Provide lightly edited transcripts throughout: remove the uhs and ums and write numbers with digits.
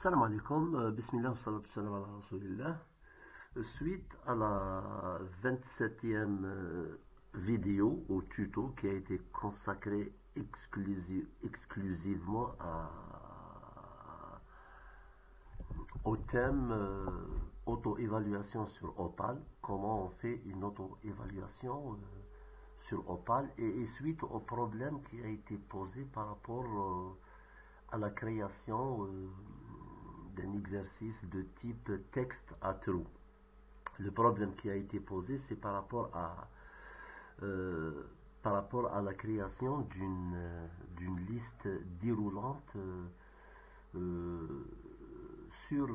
Salam alaikum, bismillah, wa salatu salam ala rasulillah. Suite à la 27e vidéo ou tuto qui a été consacrée exclusivement au thème auto-évaluation sur Opal, comment on fait une auto-évaluation sur Opal, et suite au problème qui a été posé par rapport à la création d'un exercice de type texte à true. Le problème qui a été posé, c'est par rapport à la création d'une liste déroulante sur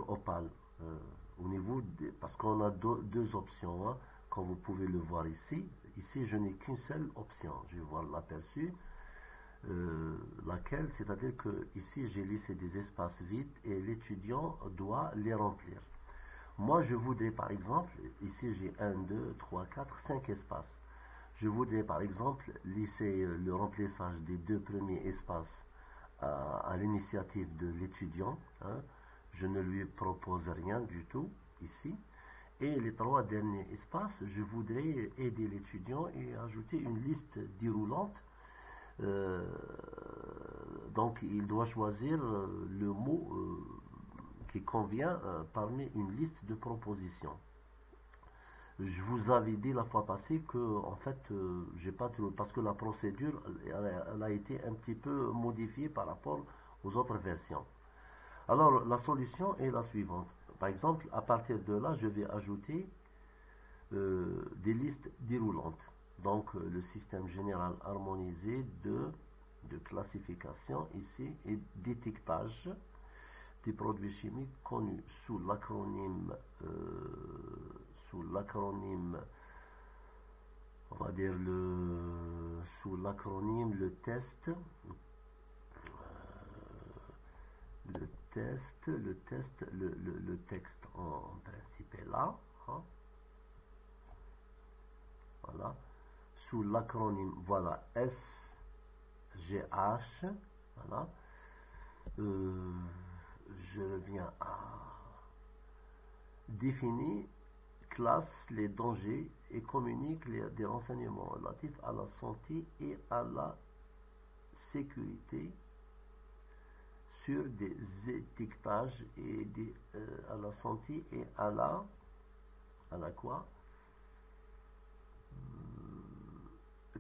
Opal. Au niveau parce qu'on a deux options, hein, comme vous pouvez le voir ici. Ici, je n'ai qu'une seule option. Je vais voir l'aperçu. Laquelle, c'est-à-dire que ici j'ai laissé des espaces vides et l'étudiant doit les remplir. Moi je voudrais par exemple, ici j'ai 1, 2, 3, 4, 5 espaces. Je voudrais par exemple laisser le remplissage des deux premiers espaces à l'initiative de l'étudiant, hein. Je ne lui propose rien du tout ici. Et les 3 derniers espaces, je voudrais aider l'étudiant et ajouter une liste déroulante. Donc il doit choisir le mot qui convient parmi une liste de propositions. Je vous avais dit la fois passée que en fait j'ai pas trouvé, parce que la procédure elle a été un petit peu modifiée par rapport aux autres versions. Alors la solution est la suivante. Par exemple, à partir de là, je vais ajouter des listes déroulantes. Donc le système général harmonisé de classification ici et d'étiquetage des produits chimiques connus sous l'acronyme on va dire sous l'acronyme le texte en principe est là, hein. Voilà. Sous l'acronyme, voilà, SGH, voilà. Je reviens à définir, classe les dangers et communique des renseignements relatifs à la santé et à la sécurité sur des étiquetages et à la santé et à la quoi?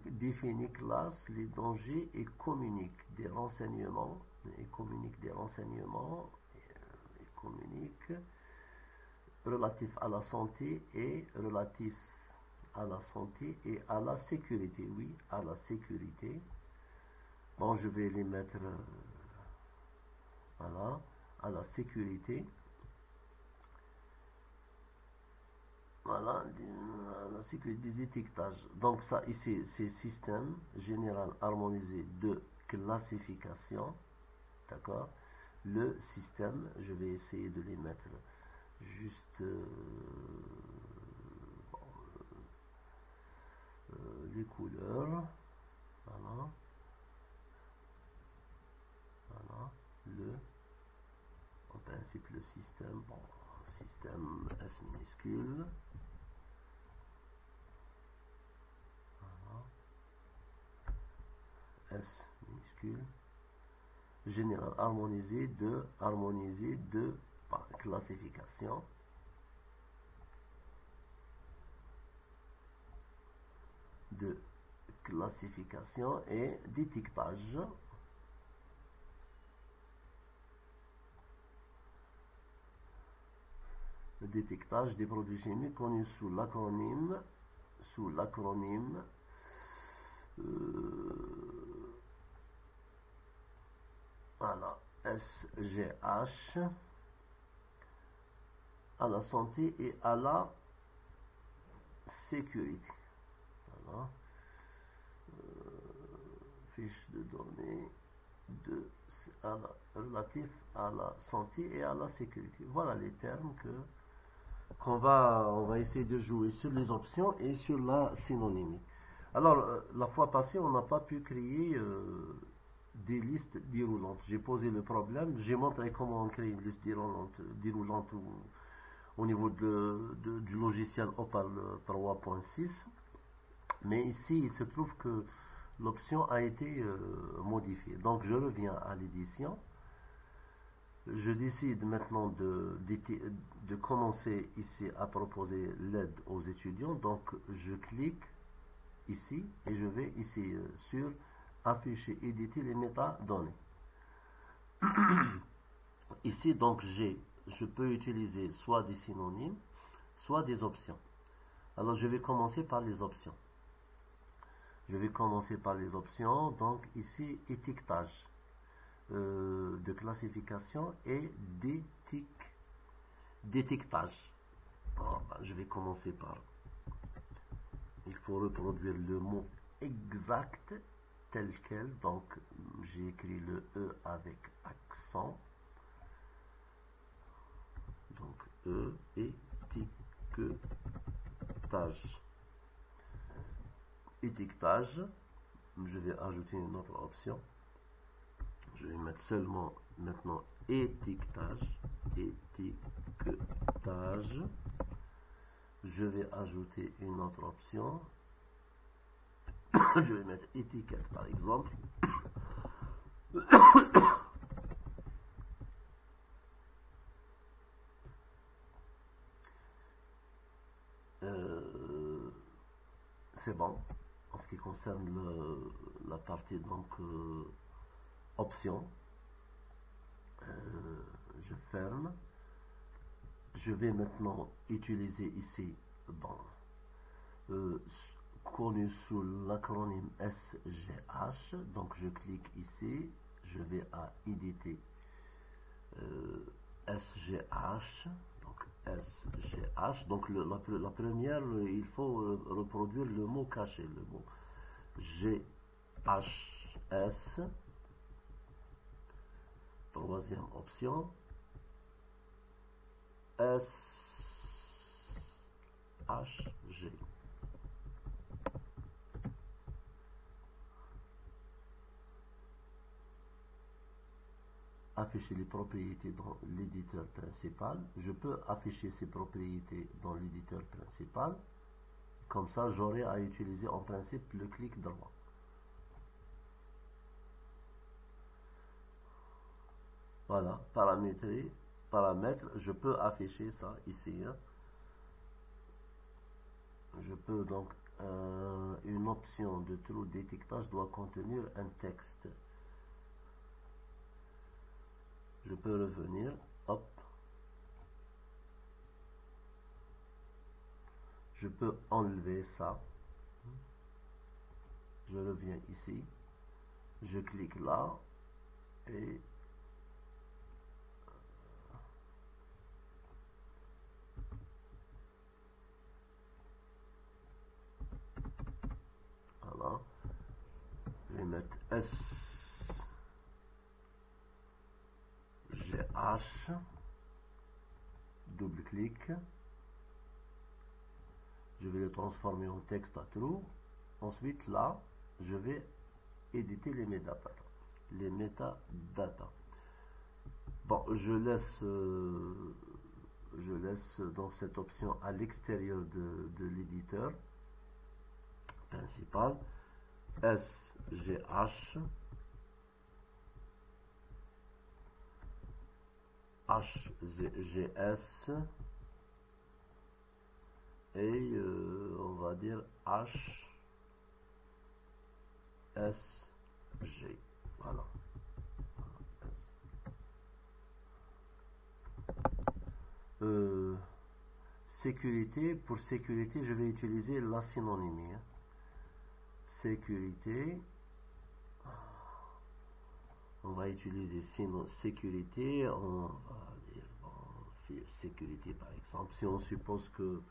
Définit, classe les dangers et communique des renseignements relatifs à la santé et à la sécurité. Oui, à la sécurité. Bon, je vais les mettre voilà, à la sécurité. Voilà, la sécurité des étiquetages. Donc ça ici, c'est système général harmonisé de classification. D'accord. Le système, je vais essayer de les mettre juste les couleurs. Voilà. Voilà. En principe, le système, bon, système S minuscule. S minuscule, général harmonisé de par classification, et d'étiquetage. Le détectage des produits chimiques connus sous l'acronyme voilà, SGH, à la santé et à la sécurité. Voilà. Fiche de données relatif à la santé et à la sécurité. Voilà les termes on va essayer de jouer sur les options et sur la synonymie. Alors, la fois passée, on n'a pas pu créer des listes déroulantes. J'ai posé le problème, j'ai montré comment on crée une liste déroulante au niveau du logiciel Opal 3.6. Mais ici, il se trouve que l'option a été modifiée. Donc, je reviens à l'édition. Je décide maintenant de commencer ici à proposer l'aide aux étudiants. Donc, je clique ici et je vais ici sur afficher, éditer les métadonnées. Ici, donc, je peux utiliser soit des synonymes, soit des options. Alors, je vais commencer par les options. Donc, ici, étiquetage de classification et d'étiquetage. Je vais commencer par... Il faut reproduire le mot exact tel quel. Donc, j'ai écrit le E avec accent. Donc, E, étiquetage. Je vais ajouter une autre option. Je vais mettre seulement maintenant étiquetage. Je vais ajouter une autre option. Je vais mettre étiquette par exemple. C'est bon. En ce qui concerne la partie donc option, je ferme. Je vais maintenant utiliser ici, connu sous l'acronyme SGH. Donc je clique ici, je vais à éditer SGH. Donc SGH. Donc la première, il faut reproduire le mot caché, le mot GHS. Troisième option, SHG. Afficher les propriétés dans l'éditeur principal. Je peux afficher ces propriétés dans l'éditeur principal. Comme ça, j'aurai à utiliser en principe le clic droit. Voilà, paramètres, je peux afficher ça ici. Je peux donc, une option de trou d'étiquetage doit contenir un texte. Je peux revenir, hop. Je peux enlever ça. Je reviens ici. Je clique là. Et voilà. Je vais mettre SGH. Double-clic. Je vais le transformer en texte à trou. Ensuite, là, je vais éditer les métadatas. Bon, je laisse donc cette option à l'extérieur de l'éditeur principal. SGH, HGS et on va dire HSG. Voilà. Sécurité, pour sécurité, je vais utiliser la synonymie. Sécurité, on va utiliser sécurité, on va dire sécurité par exemple. Si on suppose que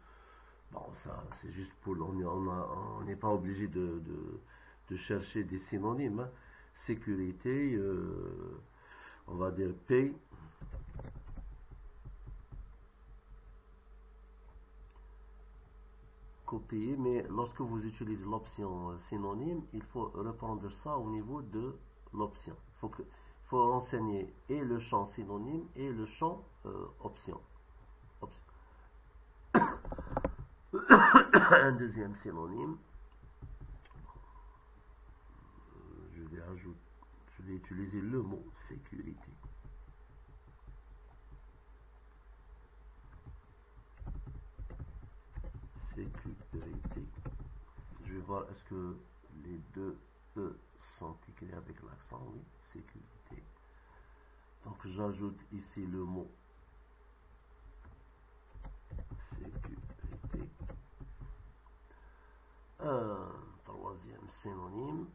ça c'est juste pour on n'est pas obligé de chercher des synonymes. Sécurité, on va dire P. Copier, mais lorsque vous utilisez l'option synonyme, il faut reprendre ça au niveau de l'option. Faut renseigner et le champ synonyme et le champ option. Un deuxième synonyme. Je vais utiliser le mot sécurité. Sécurité. Je vais voir est-ce que les deux E sont écrits avec l'accent. Oui, sécurité. Donc j'ajoute ici le mot sécurité. Un troisième synonyme.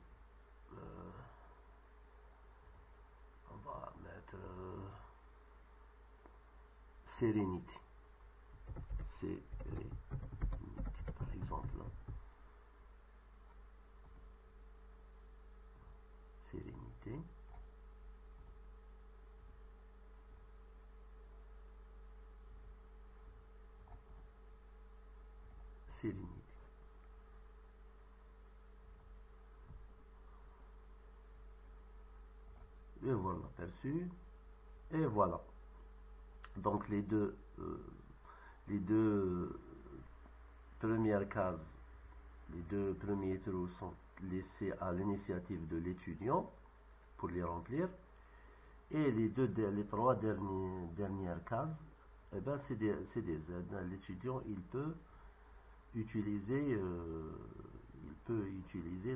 On va mettre sérénité. Sérénité, par exemple. Sérénité. Sérénité. Et voilà, perçu. Et voilà. Donc les deux premières cases, les deux premiers trous sont laissés à l'initiative de l'étudiant pour les remplir. Et les trois dernières cases, eh ben, c'est des aides. L'étudiant, il peut utiliser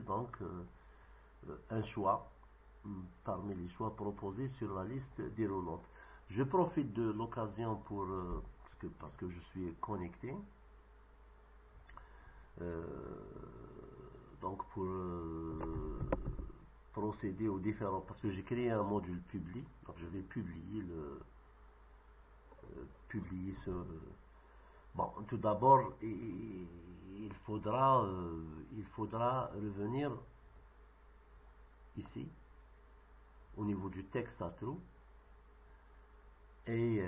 donc un choix parmi les choix proposés sur la liste déroulante. Je profite de l'occasion pour parce que je suis connecté, donc pour procéder aux différents, parce que j'ai créé un module public, donc je vais publier ce. Bon, tout d'abord, il faudra revenir ici au niveau du texte à trous et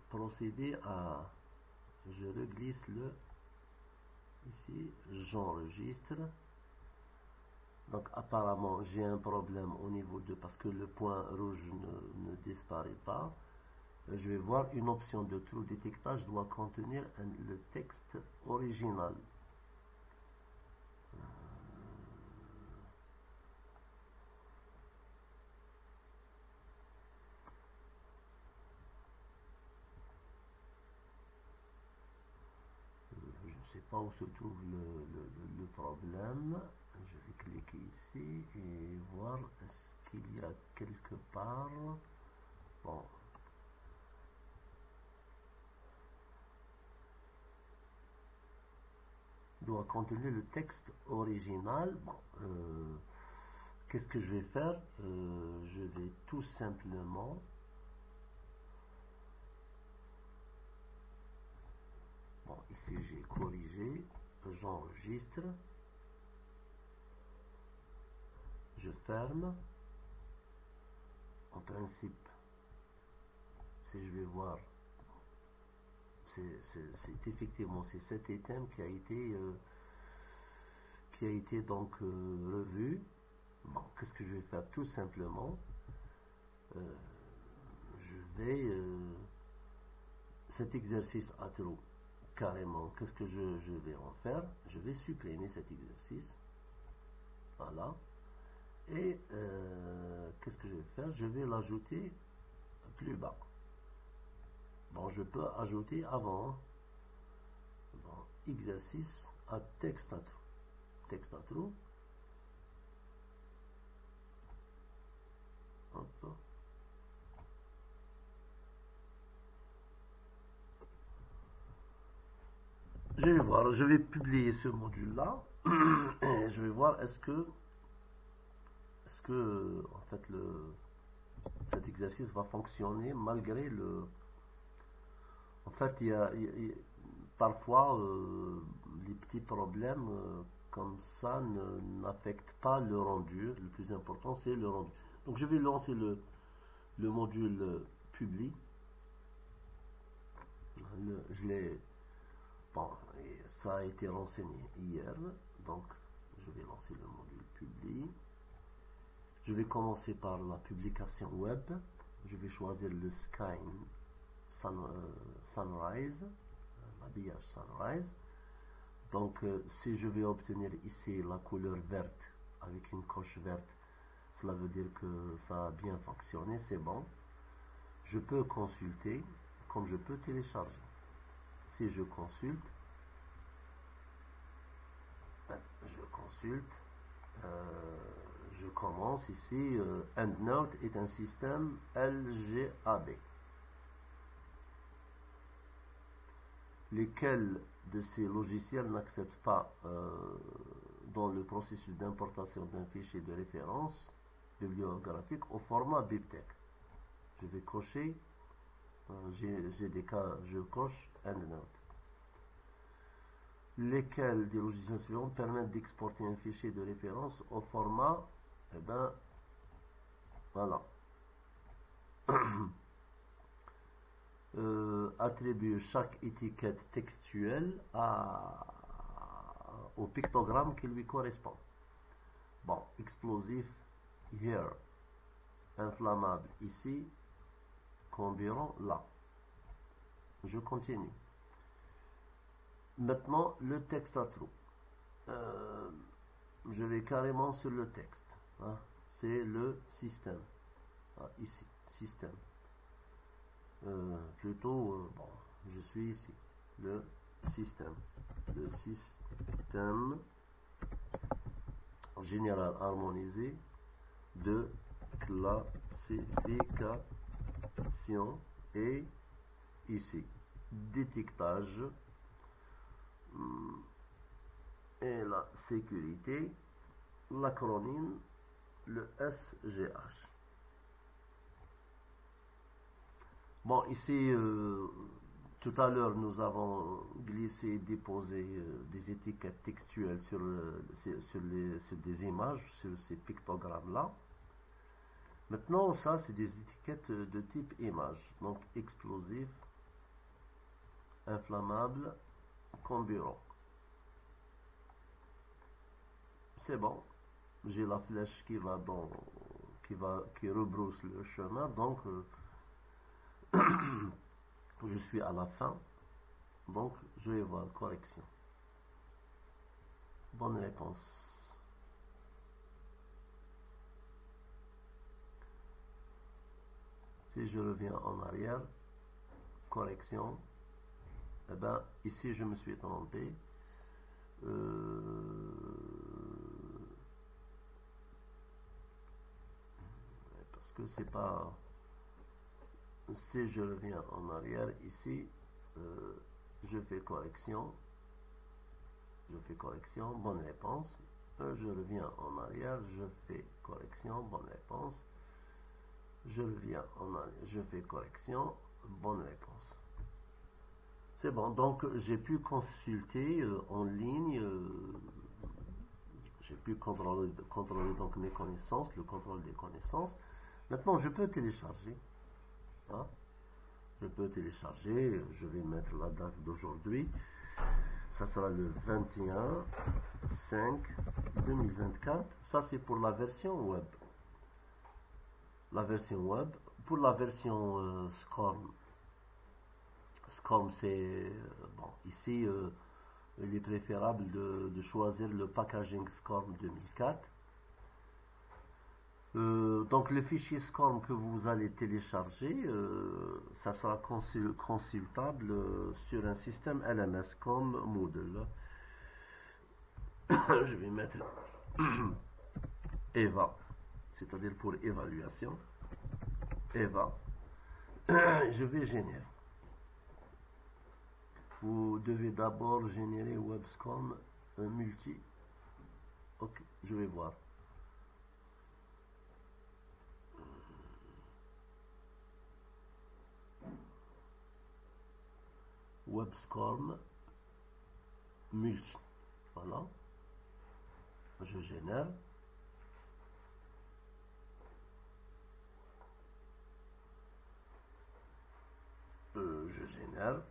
procéder à, je reglisse ici, j'enregistre. Donc apparemment j'ai un problème au niveau de, parce que le point rouge ne disparaît pas. Je vais voir une option de trou détectage doit contenir le texte original. Je ne sais pas où se trouve le problème. Je vais cliquer ici et voir est-ce qu'il y a quelque part. Bon. Doit contenir le texte original. Bon, qu'est-ce que je vais faire? Je vais tout simplement ici j'ai corrigé, j'enregistre, je ferme. En principe, si je vais voir, c'est effectivement c'est cet item qui a été donc revu. Bon, qu'est-ce que je vais faire? Tout simplement, je vais cet exercice à trous carrément. Qu'est-ce que je vais en faire? Je vais supprimer cet exercice. Voilà. Et qu'est-ce que je vais faire? Je vais l'ajouter plus bas. Bon, je peux ajouter avant. Bon, exercice à texte à trous. Texte à trous. Hop. Je vais voir, je vais publier ce module-là. Et je vais voir est-ce que en fait cet exercice va fonctionner malgré le. En fait, il y a parfois les petits problèmes comme ça n'affectent pas le rendu. Le plus important, c'est le rendu. Donc, je vais lancer le module public. Je l'ai. Bon, ça a été renseigné hier. Donc, je vais lancer le module public. publie. Je vais commencer par la publication web. Je vais choisir le Sky Sunrise, l'habillage Sunrise. Donc, si je vais obtenir ici la couleur verte avec une coche verte, cela veut dire que ça a bien fonctionné, c'est bon. Je peux consulter comme je peux télécharger. Si je consulte, je commence ici. EndNote est un système LGAB. Lesquels de ces logiciels n'acceptent pas dans le processus d'importation d'un fichier de référence bibliographique au format BibTeX. Je vais cocher, j'ai des cas, je coche EndNote. Lesquels des logiciels suivants permettent d'exporter un fichier de référence au format, eh ben, voilà. Attribuer chaque étiquette textuelle au pictogramme qui lui correspond. Bon, explosif, here, inflammable, ici, comburant, là. Je continue. Maintenant, le texte à trous. Je vais carrément sur le texte. Hein. C'est le système. Ah, ici, système. Plutôt, bon, je suis ici. Le système. Le système général harmonisé de classification et ici, d'étiquetage et la sécurité, l'acronyme, le SGH. Bon, ici, tout à l'heure, nous avons glissé et déposé des étiquettes textuelles sur des images, sur ces pictogrammes-là. Maintenant, ça, c'est des étiquettes de type image. Donc, explosif, inflammable, comburant. C'est bon. J'ai la flèche qui rebrousse le chemin. Donc, je suis à la fin. Donc, je vais voir correction. Bonne réponse. Si je reviens en arrière, correction. Eh bien, ici, je me suis trompé. Parce que c'est pas... Si je reviens en arrière, ici, je fais correction. Bonne réponse. Je reviens en arrière, je fais correction, bonne réponse. Je reviens en arrière, je fais correction, bonne réponse. C'est bon, donc j'ai pu consulter en ligne, j'ai pu contrôler donc mes connaissances, le contrôle des connaissances. Maintenant, je peux télécharger. Hein? Je peux télécharger, je vais mettre la date d'aujourd'hui. Ça sera le 21/5/2024. Ça, c'est pour la version web. La version web. Pour la version SCORM, c'est... bon, ici, il est préférable de choisir le packaging SCORM 2004. Donc le fichier SCORM que vous allez télécharger, ça sera consultable sur un système LMS comme Moodle. Je vais mettre EVA, c'est-à-dire pour évaluation. EVA. Je vais générer. Vous devez d'abord générer WebSCORM multi. Ok, je vais voir. WebSCORM multi. Voilà. Je génère. Je génère.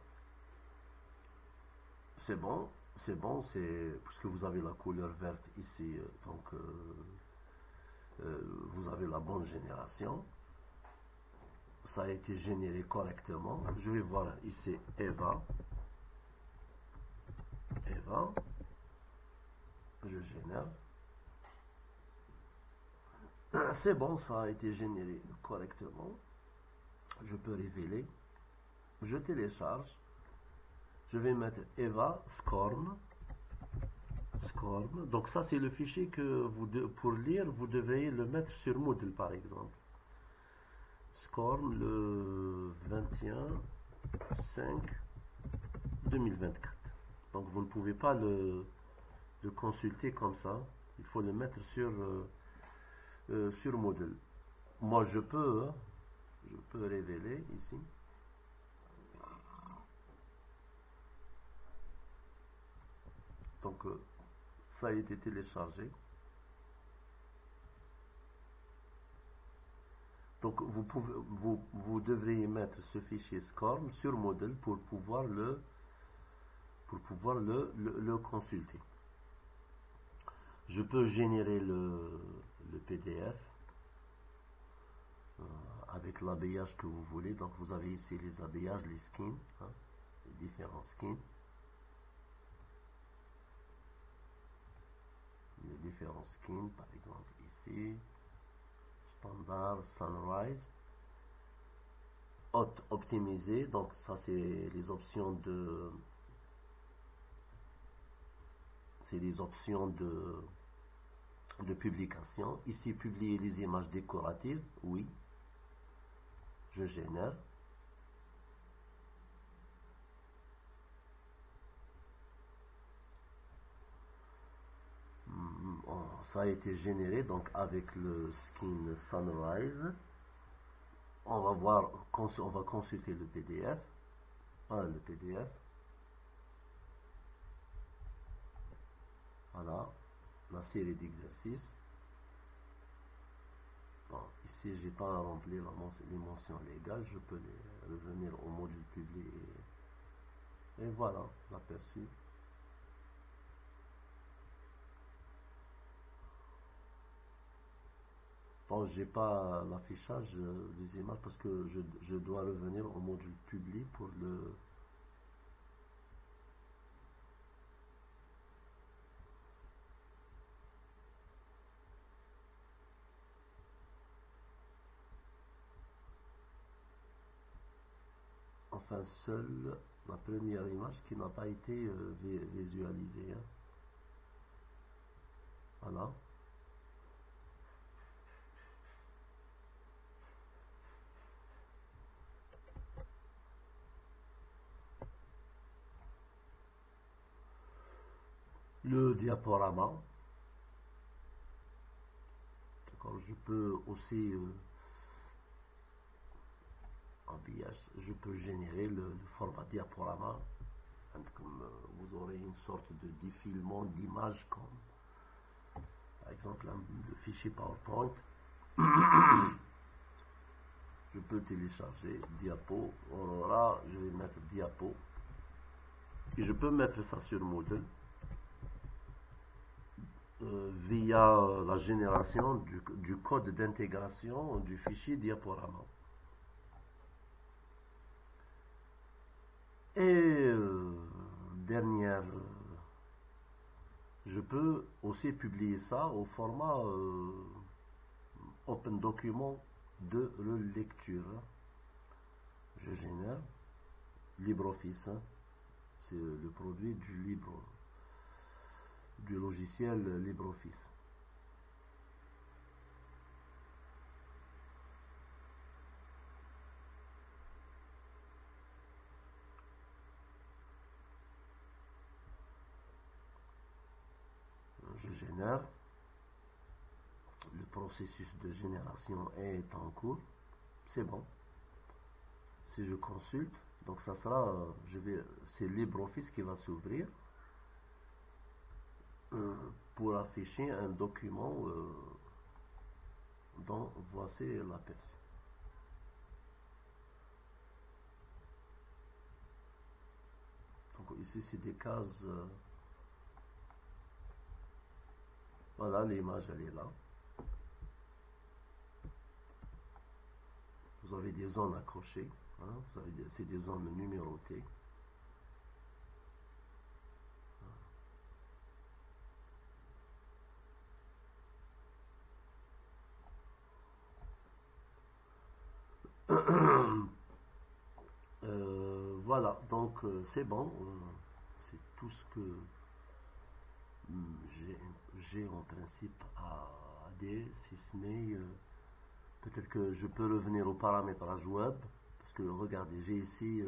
C'est bon. C'est bon, c'est puisque vous avez la couleur verte ici, donc vous avez la bonne génération. Ça a été généré correctement. Je vais voir ici Eva. Eva. Je génère. C'est bon, ça a été généré correctement. Je peux révéler. Je télécharge. Je vais mettre Eva Scorm. Scorm. Donc ça c'est le fichier que pour lire, vous devriez le mettre sur Moodle par exemple. Scorm le 21/5/2024. Donc vous ne pouvez pas le consulter comme ça. Il faut le mettre sur Moodle. Moi je peux révéler ici. Donc ça a été téléchargé. Donc vous devriez mettre ce fichier SCORM sur Moodle pour pouvoir le consulter. Je peux générer le PDF avec l'habillage que vous voulez. Donc vous avez ici les habillages, les skins, hein, les différents skins. Les différents skins, par exemple ici, standard, sunrise, optimisé, donc ça c'est les options de publication. Ici, publier les images décoratives, oui, je génère. Ça a été généré donc avec le skin Sunrise. On va consulter le PDF. Voilà le PDF. Voilà la série d'exercices. Bon, ici j'ai pas rempli les mentions légales. Je peux revenir au module publié et voilà l'aperçu. Bon, j'ai pas l'affichage des images parce que je dois revenir au module public pour le enfin seule la première image qui n'a pas été visualisée, hein. Voilà. Le diaporama. D'accord, je peux aussi je peux générer le format diaporama. Comme vous aurez une sorte de défilement d'images comme par exemple le fichier PowerPoint. Je peux télécharger diapo, Aurora, je vais mettre diapo et je peux mettre ça sur Moodle via la génération du code d'intégration du fichier diaporama. Et dernière, je peux aussi publier ça au format Open Document de lecture. Je génère LibreOffice, hein. C'est le produit du logiciel LibreOffice. Je génère. Le processus de génération est en cours. C'est bon. Si je consulte, donc ça sera, c'est LibreOffice qui va s'ouvrir pour afficher un document dont voici l'aperçu. Donc ici c'est des cases Voilà, l'image, elle est là. Vous avez des zones accrochées. Hein, c'est des zones numérotées. Voilà, donc c'est bon. C'est tout ce que j'ai en principe à dire, si ce n'est peut-être que je peux revenir au paramétrage web, parce que regardez, j'ai ici,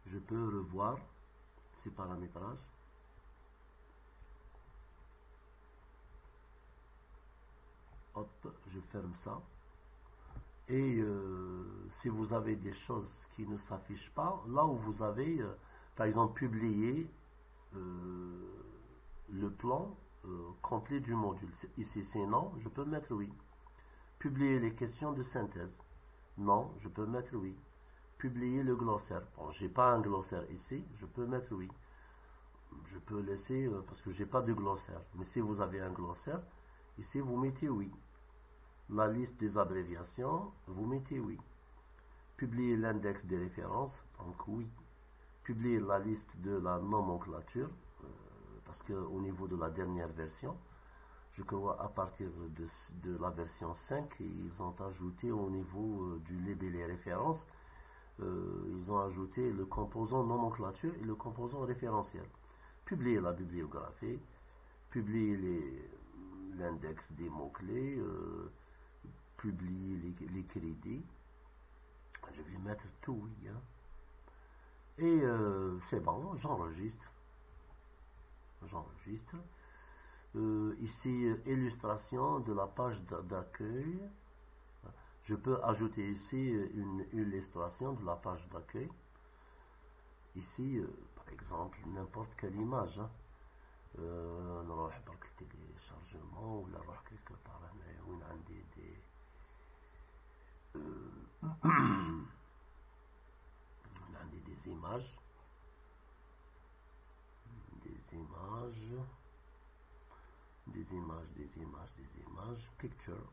je peux revoir ces paramétrages. Hop, je ferme ça. Et si vous avez des choses qui ne s'affichent pas, là où vous avez, par exemple, publié le plan complet du module. Ici, c'est non, je peux mettre oui. Publier les questions de synthèse. Non, je peux mettre oui. Publier le glossaire. Bon, j'ai pas un glossaire ici, je peux mettre oui. Je peux laisser, parce que j'ai pas de glossaire. Mais si vous avez un glossaire, ici, vous mettez oui. La liste des abréviations, vous mettez oui. Publier l'index des références, donc oui. Publier la liste de la nomenclature, parce qu'au niveau de la dernière version, je crois à partir de la version 5, ils ont ajouté au niveau du label références, ils ont ajouté le composant nomenclature et le composant référentiel. Publier la bibliographie, publier l'index des mots-clés, publier les crédits. Je vais mettre tout oui. Hein. Et c'est bon, j'enregistre. J'enregistre. Ici, illustration de la page d'accueil. Je peux ajouter ici une illustration de la page d'accueil. Ici, par exemple, n'importe quelle image. Hein. نروح برك téléchargement ولا نروح quelque part هنايا وين عندي des images, picture,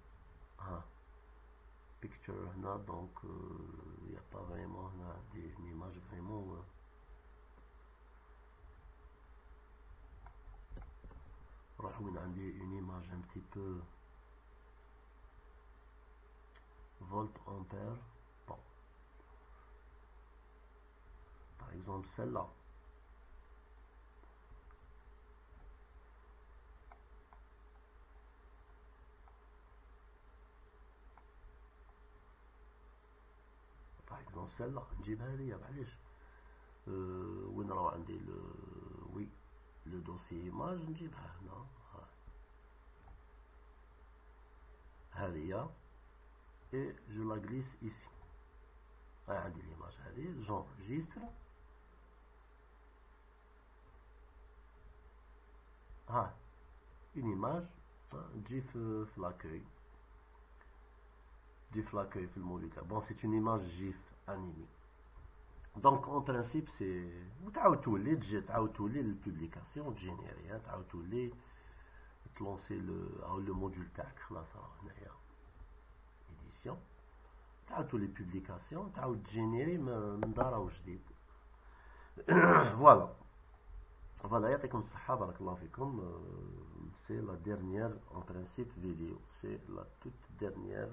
picture là, donc il n'y a pas vraiment là, une image vraiment une image un petit peu volt ampère. Bon, par exemple celle-là. Par exemple celle-là نجيبها ليا معليش وين راه عندي oui le dossier image نجيبها هنا هذه et je la glisse ici. عندي l'image هذه, j'enregistre. Une image تجي في l'accueil. GIF l'accueil في الموديل. Bon, c'est une image GIF animée. Donc en principe c'est وتعاود تولي تجي تعاود تولي للبوبليكاسيون تجينيري تعاود تولي تلونسي لو موديول تاعك خلاص راه هنايا ايديسيون تعاود تولي بوبليكاسيون تعاود تجينيري من دار وجديد. فوالا يعطيكم الصحة بارك الله فيكم. C'est la dernière en principe vidéo, c'est la toute dernière